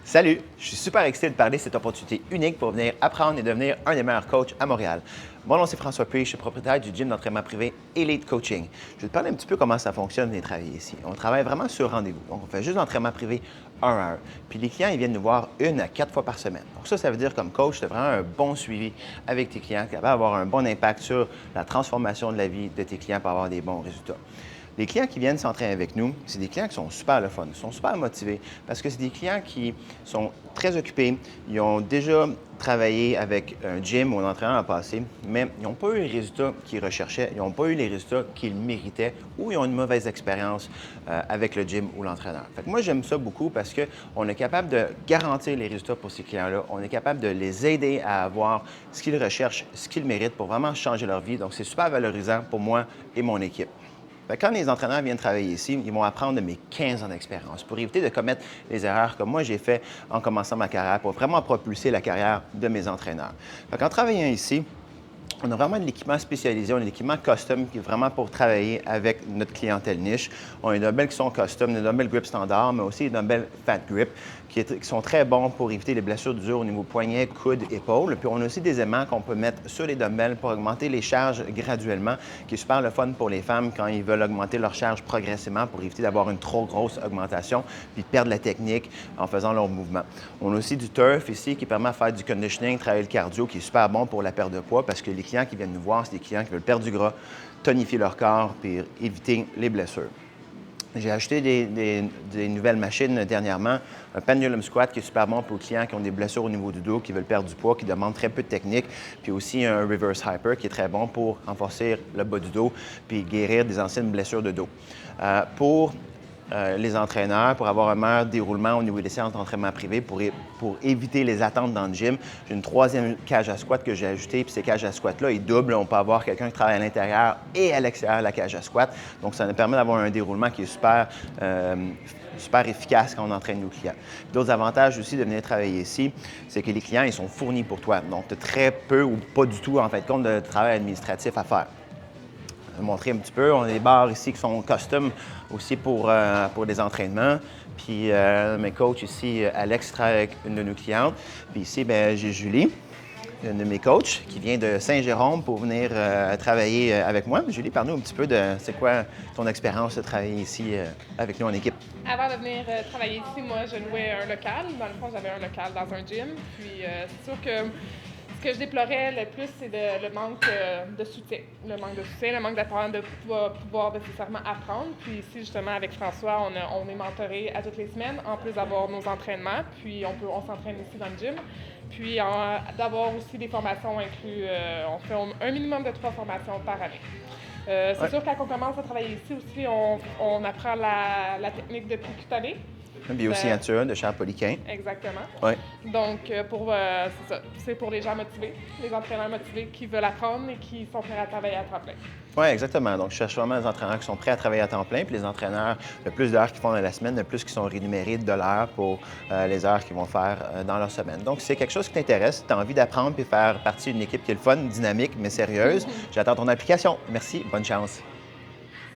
Salut! Je suis super excité de parler de cette opportunité unique pour venir apprendre et devenir un des meilleurs coachs à Montréal. Mon nom, c'est François Puy, je suis propriétaire du gym d'entraînement privé Elite Coaching. Je vais te parler un petit peu comment ça fonctionne venir travailler ici. On travaille vraiment sur rendez-vous. Donc, on fait juste d'entraînement privé 1 à 1. Puis les clients, ils viennent nous voir 1 à 4 fois par semaine. Donc ça veut dire comme coach, tu as vraiment un bon suivi avec tes clients, qui va avoir un bon impact sur la transformation de la vie de tes clients pour avoir des bons résultats. Les clients qui viennent s'entraîner avec nous, c'est des clients qui sont super le fun, ils sont super motivés parce que c'est des clients qui sont très occupés, ils ont déjà travaillé avec un gym ou un entraîneur en passé, mais ils n'ont pas eu les résultats qu'ils recherchaient, ils n'ont pas eu les résultats qu'ils méritaient ou ils ont une mauvaise expérience avec le gym ou l'entraîneur. Fait que moi, j'aime ça beaucoup parce qu'on est capable de garantir les résultats pour ces clients-là, on est capable de les aider à avoir ce qu'ils recherchent, ce qu'ils méritent pour vraiment changer leur vie. Donc, c'est super valorisant pour moi et mon équipe. Quand les entraîneurs viennent travailler ici, ils vont apprendre de mes 15 ans d'expérience pour éviter de commettre les erreurs comme moi j'ai fait en commençant ma carrière pour vraiment propulser la carrière de mes entraîneurs. En travaillant ici, on a vraiment de l'équipement spécialisé, on a de l'équipement custom qui est vraiment pour travailler avec notre clientèle niche. On a des dumbbells qui sont custom, des dumbbells grip standard, mais aussi des dumbbells fat grip qui sont très bons pour éviter les blessures dures au niveau poignet, coude, épaule. Puis on a aussi des aimants qu'on peut mettre sur les dumbbells pour augmenter les charges graduellement, qui est super le fun pour les femmes quand ils veulent augmenter leur charge progressivement pour éviter d'avoir une trop grosse augmentation puis de perdre la technique en faisant leur mouvement. On a aussi du turf ici qui permet de faire du conditioning, travailler le cardio, qui est super bon pour la perte de poids parce que les clients qui viennent nous voir, c'est des clients qui veulent perdre du gras, tonifier leur corps puis éviter les blessures. J'ai acheté des nouvelles machines dernièrement, un pendulum squat qui est super bon pour les clients qui ont des blessures au niveau du dos, qui veulent perdre du poids, qui demandent très peu de technique, puis aussi un reverse hyper qui est très bon pour renforcer le bas du dos puis guérir des anciennes blessures de dos. Pour les entraîneurs, pour avoir un meilleur déroulement au niveau des séances d'entraînement privé, pour éviter les attentes dans le gym. J'ai une troisième cage à squat que j'ai ajoutée, puis ces cages à squat-là, ils doublent. On peut avoir quelqu'un qui travaille à l'intérieur et à l'extérieur de la cage à squat. Donc, ça nous permet d'avoir un déroulement qui est super efficace quand on entraîne nos clients. D'autres avantages aussi de venir travailler ici, c'est que les clients, ils sont fournis pour toi. Donc, tu as très peu ou pas du tout, en fait, compte de travail administratif à faire. Je vais montrer un petit peu. On a des barres ici qui sont custom aussi pour des entraînements. Puis mes coachs ici, Alex travaille avec une de nos clientes. Puis ici, j'ai Julie, une de mes coachs, qui vient de Saint-Jérôme pour venir travailler avec moi. Julie, parle-nous un petit peu de c'est quoi ton expérience de travailler ici avec nous en équipe. Avant de venir travailler ici, moi, je louais un local. Dans le fond, j'avais un local dans un gym. Puis c'est sûr que ce que je déplorais le plus, c'est le manque de soutien. Le manque de soutien, le manque d'apprenant de pouvoir nécessairement apprendre. Puis ici, justement, avec François, on est mentoré à toutes les semaines, en plus d'avoir nos entraînements. Puis on s'entraîne ici dans le gym. Puis d'avoir aussi des formations incluses. On fait un minimum de 3 formations par année. C'est sûr que quand on commence à travailler ici aussi, on apprend la technique de tricoter. Une biosignature de Charles Poliquin. Exactement. Ouais. Donc, c'est ça. C'est pour les gens motivés, les entraîneurs motivés qui veulent apprendre et qui sont prêts à travailler à temps plein. Oui, exactement. Donc, je cherche vraiment des entraîneurs qui sont prêts à travailler à temps plein, puis les entraîneurs, le plus d'heures qu'ils font dans la semaine, le plus qu'ils sont rémunérés de l'heure pour les heures qu'ils vont faire dans leur semaine. Donc, si c'est quelque chose qui t'intéresse, si tu as envie d'apprendre puis faire partie d'une équipe qui est le fun, dynamique, mais sérieuse, j'attends ton application. Merci, bonne chance.